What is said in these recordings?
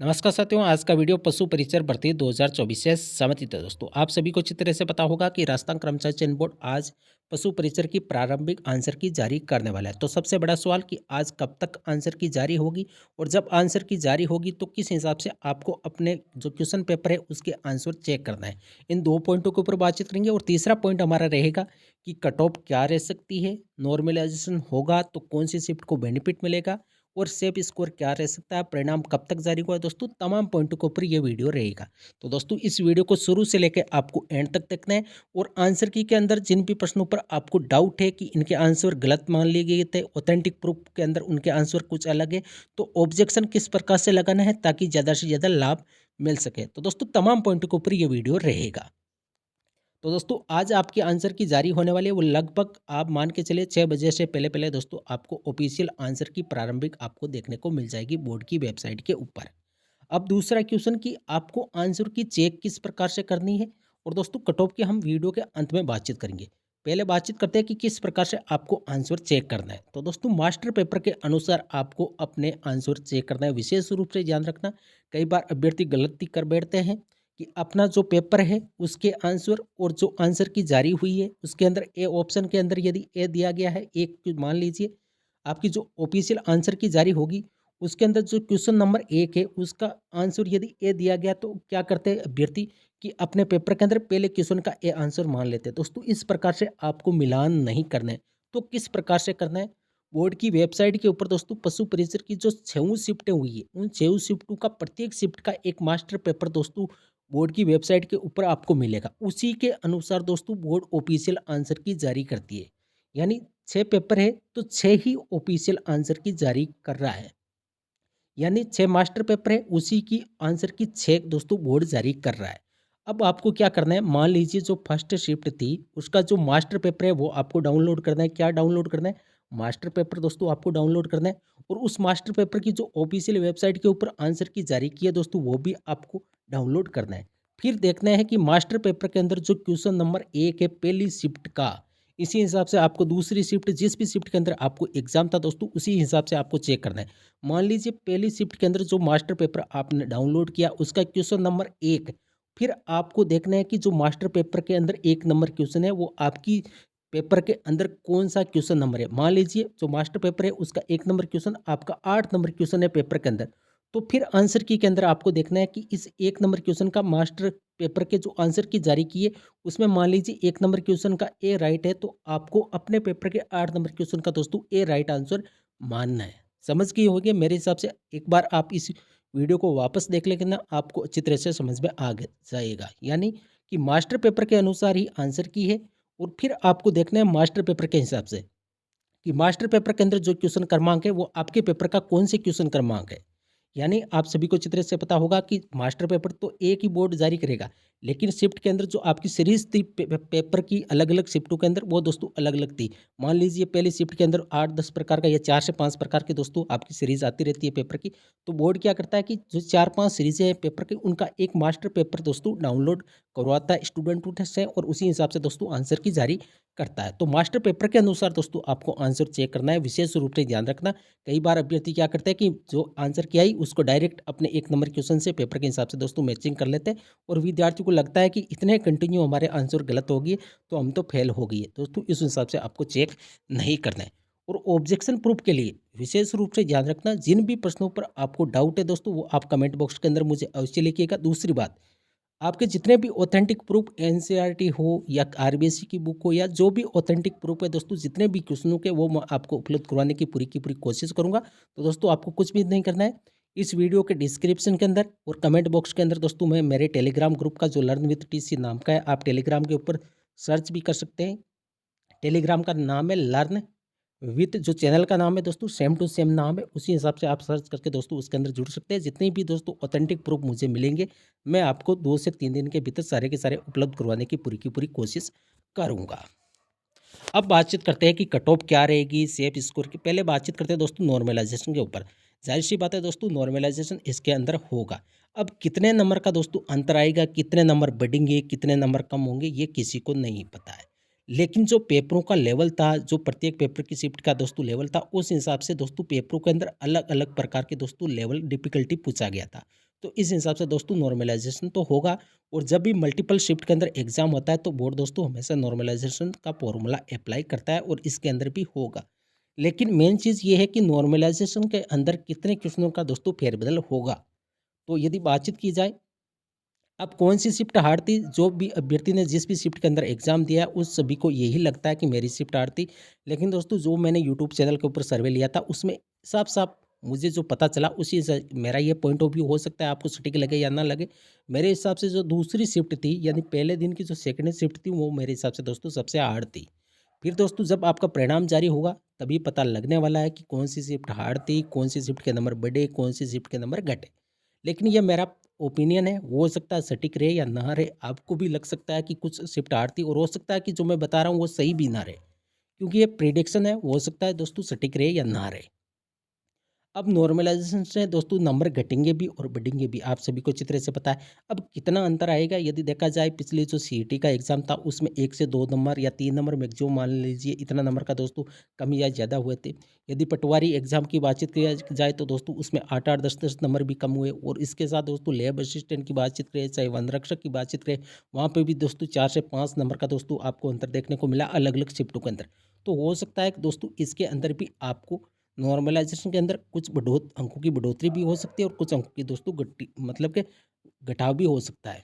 नमस्कार साथियों, आज का वीडियो पशु परिचर भर्ती 2024 से संबंधित है। दोस्तों, आप सभी को अच्छी तरह से पता होगा कि राजस्थान कर्मचारी चयन बोर्ड आज पशु परिचर की प्रारंभिक आंसर की जारी करने वाला है। तो सबसे बड़ा सवाल कि आज कब तक आंसर की जारी होगी और जब आंसर की जारी होगी तो किस हिसाब से आपको अपने जो क्वेश्चन पेपर है उसके आंसर चेक करना है। इन दो पॉइंटों के ऊपर बातचीत करेंगे और तीसरा पॉइंट हमारा रहेगा कि कट ऑफ क्या रह सकती है, नॉर्मलाइजेशन होगा तो कौन सी शिफ्ट को बेनिफिट मिलेगा और सेफ स्कोर क्या रह सकता है, परिणाम कब तक जारी हुआ है। दोस्तों, तमाम पॉइंटों के ऊपर ये वीडियो रहेगा। तो दोस्तों, इस वीडियो को शुरू से लेकर आपको एंड तक देखना है और आंसर की के अंदर जिन भी प्रश्नों पर आपको डाउट है कि इनके आंसर गलत मान लिए गए थे, ऑथेंटिक प्रूफ के अंदर उनके आंसर कुछ अलग है, तो ऑब्जेक्शन किस प्रकार से लगाना है ताकि ज़्यादा से ज़्यादा लाभ मिल सके। तो दोस्तों, तमाम पॉइंटों के ऊपर ये वीडियो रहेगा। तो दोस्तों, आज आपके आंसर की जारी होने वाली है वो लगभग आप मान के चलिए 6 बजे से पहले पहले दोस्तों आपको ऑफिशियल आंसर की प्रारंभिक आपको देखने को मिल जाएगी बोर्ड की वेबसाइट के ऊपर। अब दूसरा क्वेश्चन कि आपको आंसर की चेक किस प्रकार से करनी है और दोस्तों कट ऑफ की हम वीडियो के अंत में बातचीत करेंगे। पहले बातचीत करते हैं कि किस प्रकार से आपको आंसर चेक करना है। तो दोस्तों, मास्टर पेपर के अनुसार आपको अपने आंसर चेक करना है। विशेष रूप से ध्यान रखना, कई बार अभ्यर्थी गलती कर बैठते हैं कि अपना जो पेपर है उसके आंसर और जो आंसर की जारी हुई है उसके अंदर ए ऑप्शन के अंदर यदि ए दिया गया है, एक मान लीजिए आपकी जो ऑफिशियल आंसर की जारी होगी उसके अंदर जो क्वेश्चन नंबर 1 है उसका आंसर यदि ए दिया गया तो क्या करते हैं अभ्यर्थी कि अपने पेपर के अंदर पहले क्वेश्चन का ए आंसर मान लेते हैं। दोस्तों, इस प्रकार से आपको मिलान नहीं करना है। तो किस प्रकार से करना है? बोर्ड की वेबसाइट के ऊपर दोस्तों पशु परिचर की जो 6 शिफ्टें हुई है उन 6 शिफ्टों का प्रत्येक शिफ्ट का एक मास्टर पेपर दोस्तों बोर्ड की वेबसाइट के ऊपर आपको मिलेगा। उसी के अनुसार दोस्तों बोर्ड ऑफिशियल आंसर की जारी करती है। यानी 6 पेपर है तो 6 ही ऑफिशियल आंसर की जारी कर रहा है। यानी 6 मास्टर पेपर है उसी की आंसर की 6 दोस्तों बोर्ड जारी कर रहा है। अब आपको क्या करना है, मान लीजिए जो फर्स्ट शिफ्ट थी उसका जो मास्टर पेपर है वो आपको डाउनलोड करना है। क्या डाउनलोड करना है? मास्टर पेपर दोस्तों आपको डाउनलोड करना है और उस मास्टर पेपर की जो ऑफिशियल वेबसाइट के ऊपर आंसर की जारी की है दोस्तों वो भी आपको डाउनलोड करना है। फिर देखना है कि मास्टर पेपर के अंदर जो क्वेश्चन नंबर 1 है पहली शिफ्ट का, इसी हिसाब से आपको दूसरी शिफ्ट जिस भी शिफ्ट के अंदर आपको एग्जाम था दोस्तों उसी हिसाब से आपको चेक करना है। मान लीजिए पहली शिफ्ट के अंदर जो मास्टर पेपर आपने डाउनलोड किया उसका क्वेश्चन नंबर 1, फिर आपको देखना है कि जो मास्टर पेपर के अंदर 1 नंबर क्वेश्चन है वो आपकी पेपर के अंदर कौन-सा क्वेश्चन नंबर है। मान लीजिए जो मास्टर पेपर है उसका 1 नंबर क्वेश्चन आपका 8 नंबर क्वेश्चन है पेपर के अंदर। तो फिर आंसर की के अंदर आपको देखना है कि इस 1 नंबर क्वेश्चन का मास्टर पेपर के जो आंसर की जारी की है उसमें मान लीजिए 1 नंबर क्वेश्चन का ए राइट है तो आपको अपने पेपर के 8 नंबर क्वेश्चन का दोस्तों ए राइट आंसर मानना है। समझ गए होंगे मेरे हिसाब से। एक बार आप इस वीडियो को वापस देख लेना, आपको अच्छी तरह से समझ में आ जाएगा। यानी कि मास्टर पेपर के अनुसार ही आंसर की है और फिर आपको देखना है मास्टर पेपर के हिसाब से कि मास्टर पेपर के अंदर जो क्वेश्चन क्रमांक है वो आपके पेपर का कौन से क्वेश्चन क्रमांक है। यानी आप सभी को अच्छी तरह से पता होगा कि मास्टर पेपर तो एक ही बोर्ड जारी करेगा, लेकिन शिफ्ट के अंदर जो आपकी सीरीज थी पेपर की अलग अलग शिफ्टों के अंदर वो दोस्तों अलग अलग थी। मान लीजिए पहली शिफ्ट के अंदर 8-10 प्रकार का या 4 से 5 प्रकार की दोस्तों आपकी सीरीज आती रहती है पेपर की। तो बोर्ड क्या करता है कि जो 4-5 सीरीजें हैं पेपर की उनका एक मास्टर पेपर दोस्तों डाउनलोड करवाता है स्टूडेंट से और उसी हिसाब से दोस्तों आंसर की जारी करता है। तो मास्टर पेपर के अनुसार दोस्तों आपको आंसर चेक करना है। विशेष रूप से ध्यान रखना, कई बार अभ्यर्थी क्या करते हैं कि जो आंसर की आई उसको डायरेक्ट अपने 1 नंबर क्वेश्चन से पेपर के हिसाब से दोस्तों मैचिंग कर लेते हैं और विद्यार्थी को लगता है कि इतने कंटिन्यू हमारे आंसर गलत हो गए तो हम तो फेल हो गए। दोस्तों, इस हिसाब से आपको चेक नहीं करना है। और ऑब्जेक्शन प्रूफ के लिए विशेष रूप से ध्यान रखना, जिन भी प्रश्नों पर आपको डाउट है दोस्तों वो आप कमेंट बॉक्स के अंदर मुझे अवश्य लिखिएगा। दूसरी बात, आपके जितने भी ऑथेंटिक प्रूफ एनसीईआरटी हो या आरबीएससी की बुक हो या जो भी ऑथेंटिक प्रूफ है दोस्तों जितने भी क्वेश्चनों के वो मैं आपको उपलब्ध करवाने की पूरी कोशिश करूंगा। तो दोस्तों आपको कुछ भी नहीं करना है, इस वीडियो के डिस्क्रिप्शन के अंदर और कमेंट बॉक्स के अंदर दोस्तों मैं मेरे टेलीग्राम ग्रुप का जो लर्न विथ टीसी नाम का है, आप टेलीग्राम के ऊपर सर्च भी कर सकते हैं। टेलीग्राम का नाम है लर्न विथ, जो चैनल का नाम है दोस्तों सेम टू सेम नाम है, उसी हिसाब से आप सर्च करके दोस्तों उसके अंदर जुड़ सकते हैं। जितने भी दोस्तों ऑथेंटिक प्रूफ मुझे मिलेंगे मैं आपको 2 से 3 दिन के भीतर सारे के सारे उपलब्ध करवाने की पूरी कोशिश करूंगा। अब बातचीत करते हैं कि कट ऑफ क्या रहेगी सेफ स्कोर की। पहले बातचीत करते हैं दोस्तों नॉर्मलाइजेशन के ऊपर। जाहिर सी बात है दोस्तों नॉर्मलाइजेशन इसके अंदर होगा। अब कितने नंबर का दोस्तों अंतर आएगा, कितने नंबर बढ़ेंगे, कितने नंबर कम होंगे, ये किसी को नहीं पता है। लेकिन जो पेपरों का लेवल था, जो प्रत्येक पेपर की शिफ्ट का दोस्तों लेवल था, उस हिसाब से दोस्तों पेपरों के अंदर अलग अलग प्रकार के दोस्तों लेवल डिफिकल्टी पूछा गया था। तो इस हिसाब से दोस्तों नॉर्मलाइजेशन तो होगा। और जब भी मल्टीपल शिफ्ट के अंदर एग्जाम होता है तो बोर्ड दोस्तों हमेशा नॉर्मलाइजेशन का फॉर्मूला अप्लाई करता है और इसके अंदर भी होगा। लेकिन मेन चीज़ ये है कि नॉर्मलाइजेशन के अंदर कितने क्वेश्चनों का दोस्तों फेरबदल होगा। तो यदि बातचीत की जाए, अब कौन सी शिफ्ट हार्ड थी, जो भी अभ्यर्थी ने जिस भी शिफ्ट के अंदर एग्जाम दिया उस सभी को यही लगता है कि मेरी शिफ्ट हार्ड थी। लेकिन दोस्तों जो मैंने यूट्यूब चैनल के ऊपर सर्वे लिया था उसमें साफ साफ मुझे जो पता चला उसी से मेरा ये पॉइंट ऑफ व्यू हो सकता है आपको सटीक लगे या ना लगे। मेरे हिसाब से जो दूसरी शिफ्ट थी यानी पहले दिन की जो सेकंड शिफ्ट थी वो मेरे हिसाब से दोस्तों सबसे हार्ड थी। फिर दोस्तों जब आपका परिणाम जारी होगा तभी पता लगने वाला है कि कौन सी शिफ्ट हार्ड थी, कौन सी शिफ्ट के नंबर बढ़े, कौन सी शिफ्ट के नंबर घटे। लेकिन ये मेरा ओपिनियन है, हो सकता है सटीक रहे या ना रहे, आपको भी लग सकता है कि कुछ शिफ्ट हार्ड थी और हो सकता है कि जो मैं बता रहा हूँ वो सही भी ना रहे, क्योंकि ये प्रिडिक्शन है, हो सकता है दोस्तों सटीक रहे या ना रहे। अब नॉर्मलाइजेशन से दोस्तों नंबर घटेंगे भी और बढ़ेंगे भी, आप सभी को अच्छी तरह से पता है। अब कितना अंतर आएगा यदि देखा जाए, पिछले जो सीईटी का एग्जाम था उसमें 1 से 2 नंबर या 3 नंबर मैक्सिमम मान लीजिए, इतना नंबर का दोस्तों कम या ज़्यादा हुए थे। यदि पटवारी एग्जाम की बातचीत किया जाए तो दोस्तों उसमें 8-8 10-10 नंबर भी कम हुए। और इसके साथ दोस्तों लैब असिस्टेंट की बातचीत करें, चाहे वन रक्षक की बातचीत करें, वहाँ पर भी दोस्तों 4 से 5 नंबर का दोस्तों आपको अंतर देखने को मिला अलग अलग शिफ्टों के अंदर। तो हो सकता है कि दोस्तों इसके अंदर भी आपको नॉर्मलाइजेशन के अंदर कुछ अंकों की बढ़ोतरी भी हो सकती है और कुछ अंकों की दोस्तों मतलब कि घटाव भी हो सकता है।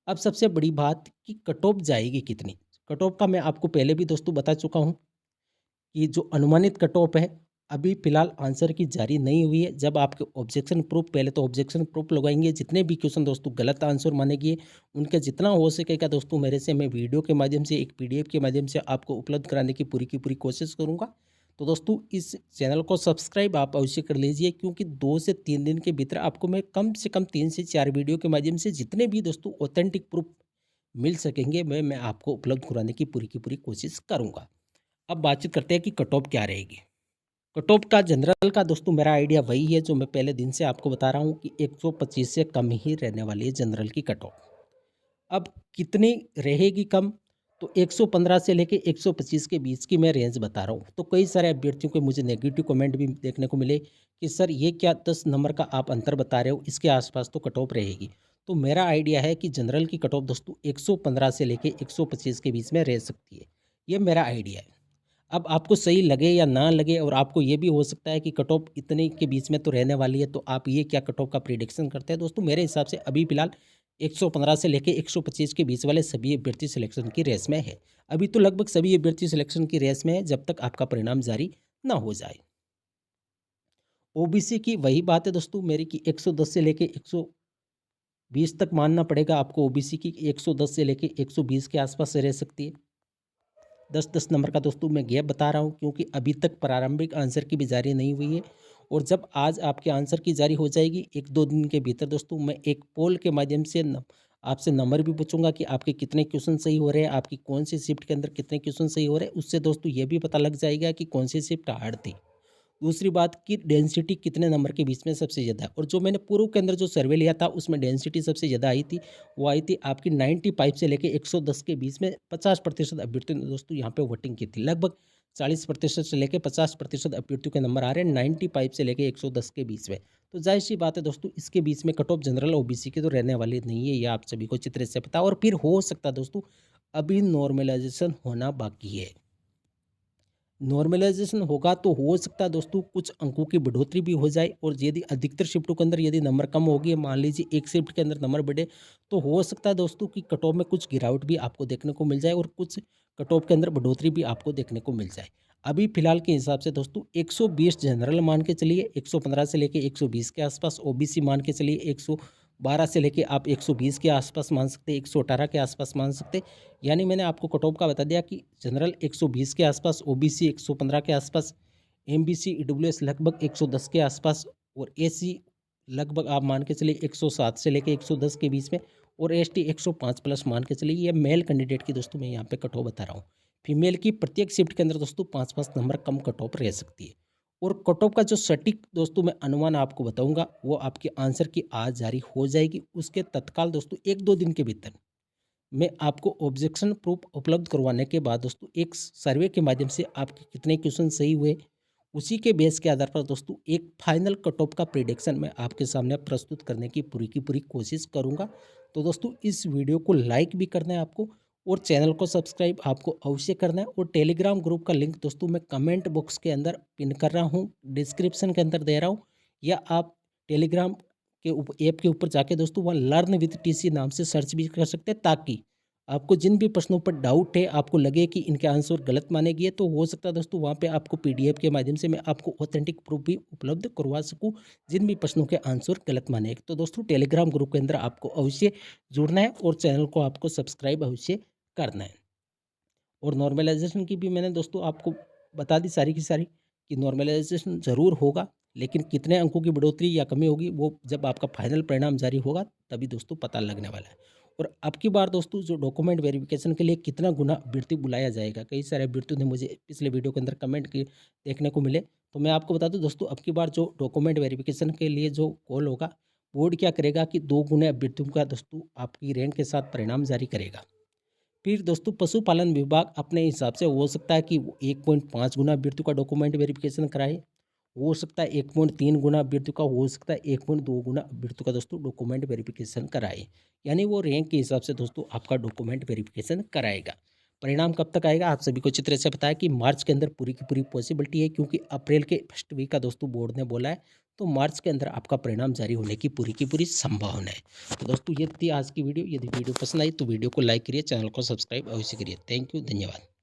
अब सबसे बड़ी बात कि कट ऑफ जाएगी कितनी। कट ऑफ का मैं आपको पहले भी दोस्तों बता चुका हूँ कि जो अनुमानित कट ऑफ है, अभी फिलहाल आंसर की जारी नहीं हुई है। जब आपके ऑब्जेक्शन प्रूफ, पहले तो ऑब्जेक्शन प्रूफ लगाएंगे, जितने भी क्वेश्चन दोस्तों गलत आंसर मानेंगे उनका जितना हो सकेगा दोस्तों मेरे से मैं वीडियो के माध्यम से, एक पीडीएफ के माध्यम से आपको उपलब्ध कराने की पूरी कोशिश करूंगा। तो दोस्तों इस चैनल को सब्सक्राइब आप अवश्य कर लीजिए, क्योंकि 2 से 3 दिन के भीतर आपको मैं कम से कम 3 से 4 वीडियो के माध्यम से जितने भी दोस्तों ऑथेंटिक प्रूफ मिल सकेंगे मैं आपको उपलब्ध कराने की पूरी कोशिश करूंगा। अब बातचीत करते हैं कि कट ऑफ क्या रहेगी। कट ऑफ का जनरल का दोस्तों मेरा आइडिया वही है जो मैं पहले दिन से आपको बता रहा हूँ कि 125 से कम ही रहने वाली है जनरल की कट ऑफ। अब कितनी रहेगी कम, तो 115 से लेके 125 के बीच की मैं रेंज बता रहा हूँ। तो कई सारे अभ्यर्थियों के मुझे नेगेटिव कमेंट भी देखने को मिले कि सर ये क्या 10 नंबर का आप अंतर बता रहे हो, इसके आसपास तो कट ऑफ रहेगी। तो मेरा आइडिया है कि जनरल की कट ऑफ दोस्तों 115 से लेके 125 के बीच में रह सकती है। ये मेरा आइडिया है। अब आपको सही लगे या ना लगे, और आपको ये भी हो सकता है कि कट ऑफ इतने के बीच में तो रहने वाली है, तो आप ये क्या कट ऑफ का प्रिडिक्शन करते हैं दोस्तों। मेरे हिसाब से अभी फिलहाल 115 से लेके 125 के बीच वाले सभी अभ्यर्थी सिलेक्शन की रेस में है। अभी तो लगभग सभी अभ्यर्थी सिलेक्शन की रेस में है जब तक आपका परिणाम जारी ना हो जाए। ओबीसी की वही बात है दोस्तों मेरी कि 110 से लेके 120 तक मानना पड़ेगा आपको। ओबीसी की 110 से लेके 120 के आसपास से रह सकती है। 10-10 नंबर का दोस्तों मैं गैप बता रहा हूँ, क्योंकि अभी तक प्रारंभिक आंसर की भी जारी नहीं हुई है। और जब आज आपके आंसर की जारी हो जाएगी 1-2 दिन के भीतर दोस्तों, मैं एक पोल के माध्यम से आपसे नंबर भी पूछूंगा कि आपके कितने क्वेश्चन सही हो रहे हैं, आपकी कौन सी शिफ्ट के अंदर कितने क्वेश्चन सही हो रहे हैं। उससे दोस्तों ये भी पता लग जाएगा कि कौन सी शिफ्ट हार्ड थी। दूसरी बात कि डेंसिटी कितने नंबर के बीच में सबसे ज़्यादा है। और जो मैंने पूर्व के अंदर जो सर्वे लिया था उसमें डेंसिटी सबसे ज़्यादा आई थी, वो आई थी आपकी 95 से लेके 110 के बीच में। 50% अभ्यर्थियों ने दोस्तों यहाँ पे वोटिंग की थी। लगभग 40% से लेके 50% अभ्यर्थियों के नंबर आ रहे हैं 95 से लेके 110 के बीच में। तो जाहिर सी बात है दोस्तों, इसके बीच में कट ऑफ जनरल ओबीसी की तो रहने वाली नहीं है, ये आप सभी को अच्छी तरह से पता। और फिर हो सकता है दोस्तों अभी नॉर्मलाइजेशन होना बाकी है। नॉर्मलाइजेशन होगा तो हो सकता है दोस्तों कुछ अंकों की बढ़ोतरी भी हो जाए। और यदि अधिकतर शिफ्टों के अंदर यदि नंबर कम हो गए, मान लीजिए एक शिफ्ट के अंदर नंबर बढ़े, तो हो सकता है दोस्तों कि कट ऑफ में कुछ गिरावट भी आपको देखने को मिल जाए और कुछ कट ऑफ के अंदर बढ़ोतरी भी आपको देखने को मिल जाए। अभी फिलहाल के हिसाब से दोस्तों 120 जनरल मान के चलिए, 115 से लेके 120 के आसपास ओबीसी मान के चलिए, 112 से लेके आप 120 के आसपास मान सकते हैं, 118 के आसपास मान सकते हैं। यानी मैंने आपको कट ऑफ का बता दिया कि जनरल 120 के आसपास, ओबीसी 115 के आसपास, एमबीसी ईडब्ल्यूएस लगभग 110 के आसपास, और एसी लगभग आप मान के चलिए 107 से लेके 110 के बीच में, और एसटी 105 प्लस मान के चलिए। ये मेल कैंडिडेट की दोस्तों मैं यहाँ पे कट ऑफ बता रहा हूँ। फीमेल की प्रत्येक शिफ्ट के अंदर दोस्तों 5-5 नंबर कम कट ऑफ रह सकती है। और कट ऑफ का जो सटीक दोस्तों मैं अनुमान आपको बताऊंगा वो आपके आंसर की आज जारी हो जाएगी। उसके तत्काल दोस्तों 1-2 दिन के भीतर मैं आपको ऑब्जेक्शन प्रूफ उपलब्ध करवाने के बाद दोस्तों एक सर्वे के माध्यम से आपके कितने क्वेश्चन सही हुए उसी के बेस के आधार पर दोस्तों एक फाइनल कट ऑफ का प्रिडिक्शन मैं आपके सामने प्रस्तुत करने की पूरी कोशिश करूँगा। तो दोस्तों इस वीडियो को लाइक भी करना है आपको और चैनल को सब्सक्राइब आपको अवश्य करना है, और टेलीग्राम ग्रुप का लिंक दोस्तों मैं कमेंट बॉक्स के अंदर पिन कर रहा हूँ, डिस्क्रिप्शन के अंदर दे रहा हूँ, या आप टेलीग्राम के ऐप के ऊपर जाके दोस्तों वहाँ लर्न विद टीसी नाम से सर्च भी कर सकते हैं, ताकि आपको जिन भी प्रश्नों पर डाउट है, आपको लगे कि इनके आंसर गलत माने गए, तो हो सकता है दोस्तों वहाँ पे आपको पीडीएफ के माध्यम से मैं आपको ऑथेंटिक प्रूफ भी उपलब्ध करवा सकूँ, जिन भी प्रश्नों के आंसर गलत माने गए। तो दोस्तों टेलीग्राम ग्रुप के अंदर आपको अवश्य जुड़ना है और चैनल को आपको सब्सक्राइब अवश्य करना है। और नॉर्मलाइजेशन की भी मैंने दोस्तों आपको बता दी सारी की सारी, कि नॉर्मलाइजेशन ज़रूर होगा, लेकिन कितने अंकों की बढ़ोतरी या कमी होगी वो जब आपका फाइनल परिणाम जारी होगा तभी दोस्तों पता लगने वाला है। और अब की बार दोस्तों जो डॉक्यूमेंट वेरिफिकेशन के लिए कितना गुना अभ्यर्थी बुलाया जाएगा, कई सारे अभ्यर्थियों ने मुझे पिछले वीडियो के अंदर कमेंट की देखने को मिले। तो मैं आपको बता दूं दोस्तों, अब की बार जो डॉक्यूमेंट वेरिफिकेशन के लिए जो कॉल होगा, बोर्ड क्या करेगा कि 2 गुने अभ्यर्थियों का दोस्तों आपकी रैंक के साथ परिणाम जारी करेगा। फिर दोस्तों पशुपालन विभाग अपने हिसाब से हो सकता है कि वो 1.5 गुना अभ्यर्थियों का डॉक्यूमेंट वेरिफिकेशन कराए, हो सकता है 1.3 गुना अभ्यर्थियों का, हो सकता है 1.2 गुना अभ्यर्थियों का दोस्तों डॉक्यूमेंट वेरिफिकेशन कराए। यानी वो रैंक के हिसाब से दोस्तों आपका डॉक्यूमेंट वेरिफिकेशन कराएगा। परिणाम कब तक आएगा आप सभी को अच्छी तरह से पता है कि मार्च के अंदर पूरी की पूरी पॉसिबिलिटी है, क्योंकि अप्रैल के फर्स्ट वीक का दोस्तों बोर्ड ने बोला है, तो मार्च के अंदर आपका परिणाम जारी होने की पूरी संभावना है। तो दोस्तों ये थी आज की वीडियो। यदि वीडियो पसंद आई तो वीडियो को लाइक करिए, चैनल को सब्सक्राइब अवश्य करिए। थैंक यू, धन्यवाद।